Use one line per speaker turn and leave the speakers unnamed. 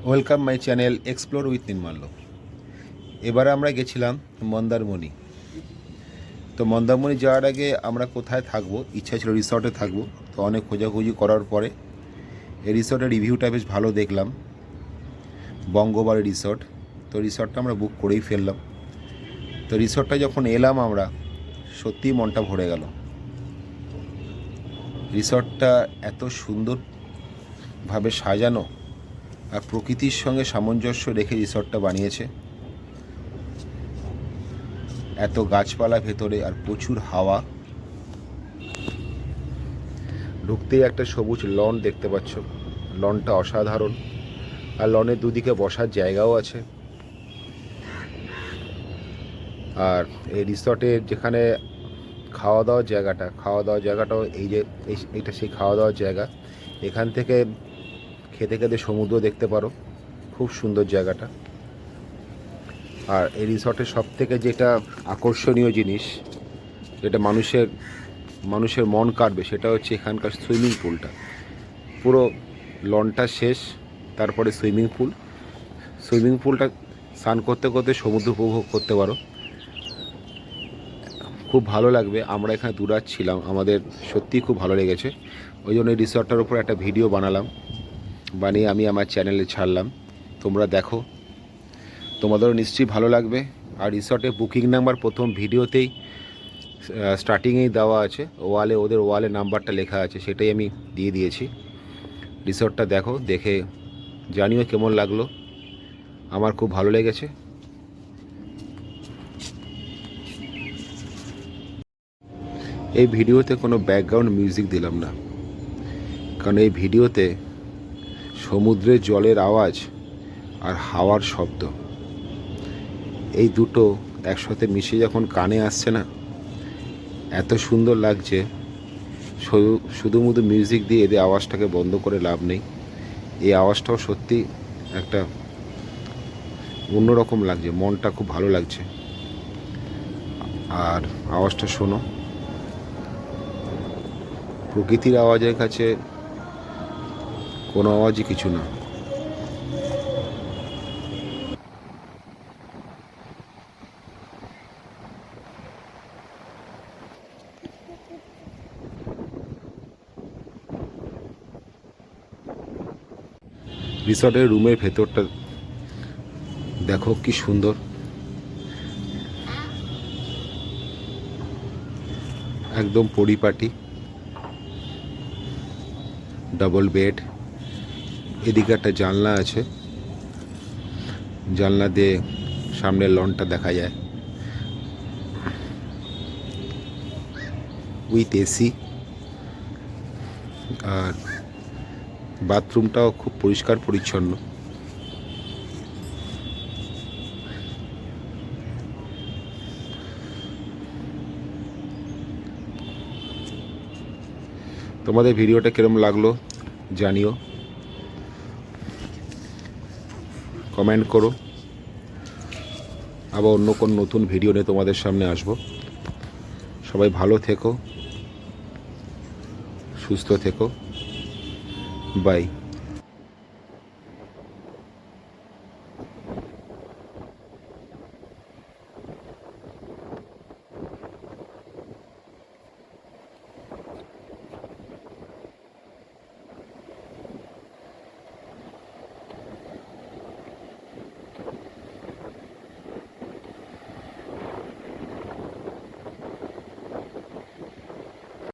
Welcome my channel explore with Nirmalya. এবারে আমরা গেছিলাম মন্দারমণি। তো মন্দারমণি যাওয়ার আগে আমরা কোথায় থাকবো, ইচ্ছা ছিল রিসর্টে থাকবো। তো অনেক খোঁজাখুঁজি করার পরে এই রিসর্টের রিভিউটা বেশ ভালো দেখলাম, বঙ্গবাড়ি রিসর্ট। তো রিসর্টটা আমরা বুক করেই ফেললাম। তো রিসর্টটা যখন এলাম আমরা, সত্যিই মনটা ভরে গেল। রিসর্টটা এত সুন্দরভাবে সাজানো আর প্রকৃতির সঙ্গে সামঞ্জস্য রেখে রিসর্টটা বানিয়েছে। এত গাছপালা ভেতরে আর প্রচুর হাওয়া। ঢুকতেই একটা সবুজ লন দেখতে পাচ্ছ, লনটা অসাধারণ। আর লনের দুদিকে বসার জায়গাও আছে। আর এই রিসর্টের যেখানে খাওয়া দাওয়ার জায়গাটাও এইটা সেই খাওয়া দাওয়ার জায়গা। এখান থেকে খেতে খেতে সমুদ্র দেখতে পারো, খুব সুন্দর জায়গাটা। আর এই রিসর্টের সবথেকে যেটা আকর্ষণীয় জিনিস, যেটা মানুষের মন কাড়বে, সেটা হচ্ছে এখানকার সুইমিং পুলটা। পুরো লনটা শেষ, তারপরে সুইমিং পুলটা স্নান করতে করতে সমুদ্র উপভোগ করতে পারো, খুব ভালো লাগবে। আমরা এখানে দূরাচ্ছিলাম, আমাদের সত্যিই খুব ভালো লেগেছে। ওই জন্য এই রিসর্টটার উপর একটা ভিডিও বানিয়ে আমি আমার চ্যানেলে ছাড়লাম। তোমরা দেখো, তোমাদেরও নিশ্চয়ই ভালো লাগবে। আর রিসর্টের বুকিং নাম্বার প্রথম ভিডিওতেই স্টার্টিংয়েই দেওয়া আছে, ওদের ওয়ালে নাম্বারটা লেখা আছে, সেটাই আমি দিয়ে দিয়েছি। রিসর্টটা দেখো, দেখে জানিও কেমন লাগলো। আমার খুব ভালো লেগেছে। এই ভিডিওতে কোনো ব্যাকগ্রাউন্ড মিউজিক দিলাম না, কারণ এই ভিডিওতে সমুদ্রের জলের আওয়াজ আর হাওয়ার শব্দ, এই দুটো একসাথে মিশে যখন কানে আসছে না, এত সুন্দর লাগছে। শুধুমুধু মিউজিক দিয়ে এদের আওয়াজটাকে বন্ধ করে লাভ নেই। এই আওয়াজটাও সত্যি একটা অন্যরকম লাগছে, মনটা খুব ভালো লাগছে। আর আওয়াজটা শোনো, প্রকৃতির আওয়াজের কাছে কোনো আওয়াজই কিছু না। রিসর্টের রুমের ভেতরটা দেখো কি সুন্দর, একদম পরিপাটি, ডাবল বেড। এদিকে একটা জানলা আছে, জানলা দিয়ে সামনের লনটা দেখা যায়, উইথ এসি। আর বাথরুমটাও খুব পরিষ্কার পরিচ্ছন্ন। তোমাদের ভিডিওটা কিরম লাগলো জানিও, কমেন্ট করো। আবার অন্য কোন নতুন ভিডিও নিয়ে তোমাদের সামনে আসবো। সবাই ভালো থেকো, সুস্থ থেকো, বাই।